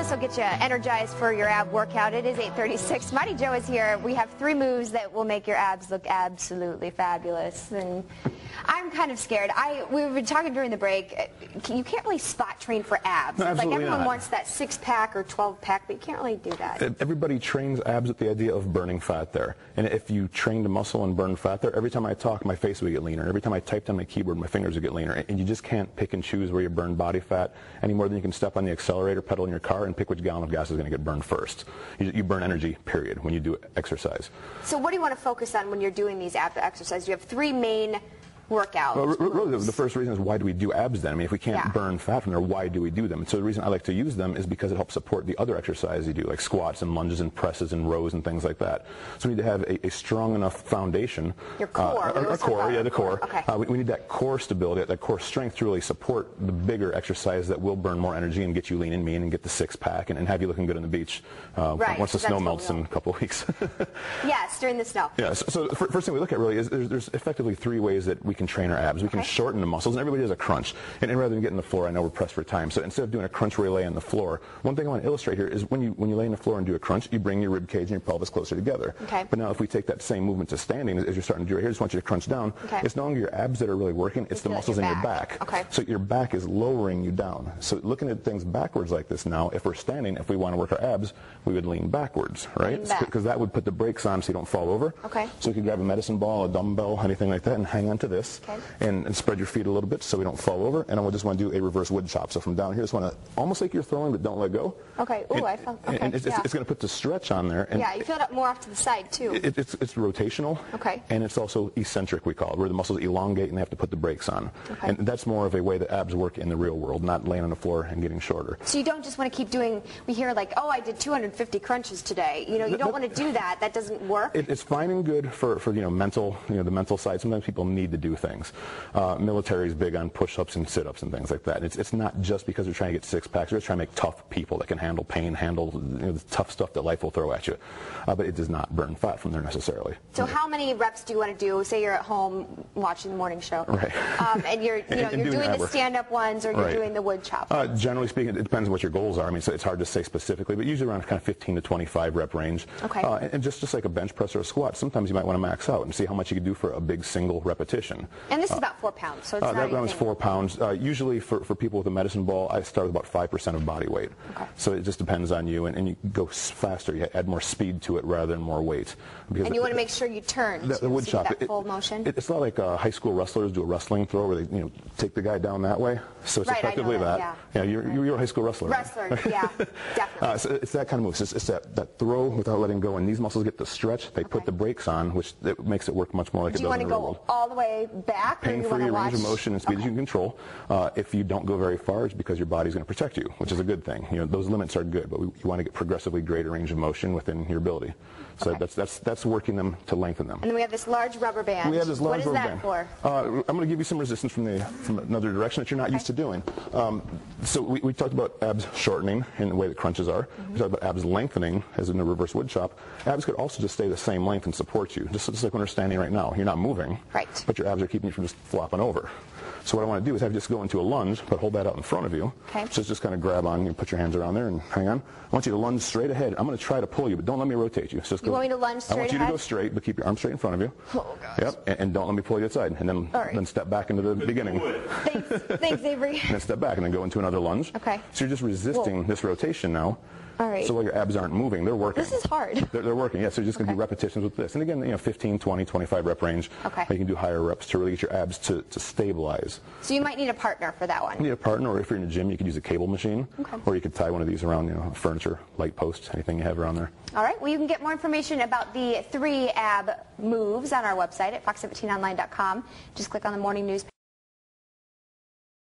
this will get you energized for your ab workout. It is 8:36. Mighty Joe is here. We have 3 moves that will make your abs look absolutely fabulous. And I'm kind of scared. We were talking during the break. You can't really spot train for abs. No, it's like everyone not. wants that 6-pack or 12-pack, but you can't really do that. Everybody trains abs with the idea of burning fat there. And if you trained a muscle and burn fat there, every time I talk, my face would get leaner. Every time I typed on my keyboard, my fingers would get leaner. And you just can't pick and choose where you burn body fat any more than you can step on the accelerator pedal in your car and pick which gallon of gas is going to get burned first. You burn energy, period, when you do exercise. So what do you want to focus on when you're doing these ab exercises? You have 3 main workout. Well, really, the first reason is why do we do abs then? I mean, if we can't burn fat from there, why do we do them? And so the reason I like to use them is because it helps support the other exercises you do, like squats and lunges and presses and rows and things like that. So we need to have a strong enough foundation. Your core. Our core, yeah, the core. Okay. We need that core stability, that core strength to really support the bigger exercise that will burn more energy and get you lean and mean and get the 6-pack and have you looking good on the beach once the snow melts in a couple of weeks. Yes, during the snow. Yeah, so the first thing we look at really is there's effectively 3 ways that we can train our abs. We can shorten the muscles, and everybody does a crunch. And rather than getting the floor, I know we're pressed for time, so instead of doing a crunch where you lay on the floor, one thing I want to illustrate here is when you lay on the floor and do a crunch, you bring your rib cage and your pelvis closer together. Okay. But now if we take that same movement to standing, as you're starting to do right here, I just want you to crunch down. Okay. It's no longer your abs that are really working, it's the muscles in your back. Okay. So your back is lowering you down. So looking at things backwards like this now, if we're standing, if we want to work our abs, we would lean backwards, right? Because that would put the brakes on so you don't fall over. Okay. So you can grab a medicine ball, a dumbbell, anything like that, and hang on to this, and spread your feet a little bit so we don't fall over. And I just want to do a reverse wood chop. So from down here, just want to almost like you're throwing, but don't let go. Okay. Ooh, I felt. Okay. And it's going to put the stretch on there. And yeah, you feel it more off to the side too. It's rotational. Okay. And it's also eccentric, we call it, where the muscles elongate and they have to put the brakes on. Okay. And that's more of a way that abs work in the real world, not laying on the floor and getting shorter. So you don't just want to keep doing. We hear like, oh, I did 250 crunches today. You know, you don't want to do that. That doesn't work. It's fine and good for mental, the mental side. Sometimes people need to do things. Military is big on push-ups and sit-ups and things like that. It's not just because they're trying to get 6-packs. They're just trying to make tough people that can handle pain, handle the tough stuff that life will throw at you. But it does not burn fat from there necessarily. So how many reps do you want to do? Say you're at home watching the morning show, right? And you're doing the stand-up ones or you're doing the wood chop. Generally speaking, it depends on what your goals are. I mean, so it's hard to say specifically, but usually around kind of 15 to 25 rep range. Okay. And just like a bench press or a squat, sometimes you might want to max out and see how much you can do for a big single repetition. And this is about 4 pounds, so it's not that was 4 pounds. Usually for people with a medicine ball, I start with about 5% of body weight. Okay. So it just depends on you, and you go faster. You add more speed to it rather than more weight. And you want to make sure you turn the wood chop. That full motion. It's not like high school wrestlers do a wrestling throw where they take the guy down that way. So it's effectively that. Yeah, you're a high school wrestler. Wrestler, yeah, definitely. So it's that kind of move. It's that throw without letting go, and these muscles get the stretch. They put the brakes on, which makes it work much more like it does in the real world. Do you want to go all the way back? Pain-free range of motion and speed as you can control. If you don't go very far, it's because your body's going to protect you, which is a good thing. Those limits are good, but you want to get progressively greater range of motion within your ability. So that's working them to lengthen them. And then we have this large rubber band. We have this large rubber band. What is that for? I'm going to give you some resistance from another direction that you're not used to doing. So we talked about abs shortening in the way that crunches are. We talked about abs lengthening as in a reverse wood chop. Abs could also just stay the same length and support you, just like when we're standing right now. You're not moving, but your abs are keeping you from just flopping over. So what I want to do is have you just go into a lunge, but hold that out in front of you. Okay. So just kind of grab on, you put your hands around there and hang on. I want you to lunge straight ahead. I'm going to try to pull you, but don't let me rotate you. You want me to lunge straight ahead? I want you to go straight, but keep your arms straight in front of you. Oh, gosh. Yep, and don't let me pull you outside. And then step back into the beginning. Thanks, Avery. And then step back and then go into another lunge. Okay. So you're just resisting this rotation now. All right. So while your abs aren't moving, they're working. This is hard. They're working, yeah. So you're just going to do repetitions with this. And again, 15, 20, 25 rep range. Okay. You can do higher reps to really get your abs to stabilize. So you might need a partner for that one. You need a partner, or if you're in a gym, you could use a cable machine. Okay. Or you could tie one of these around, furniture, light post, anything you have around there. All right. Well, you can get more information about the 3 ab moves on our website at fox17online.com. Just click on the morning news.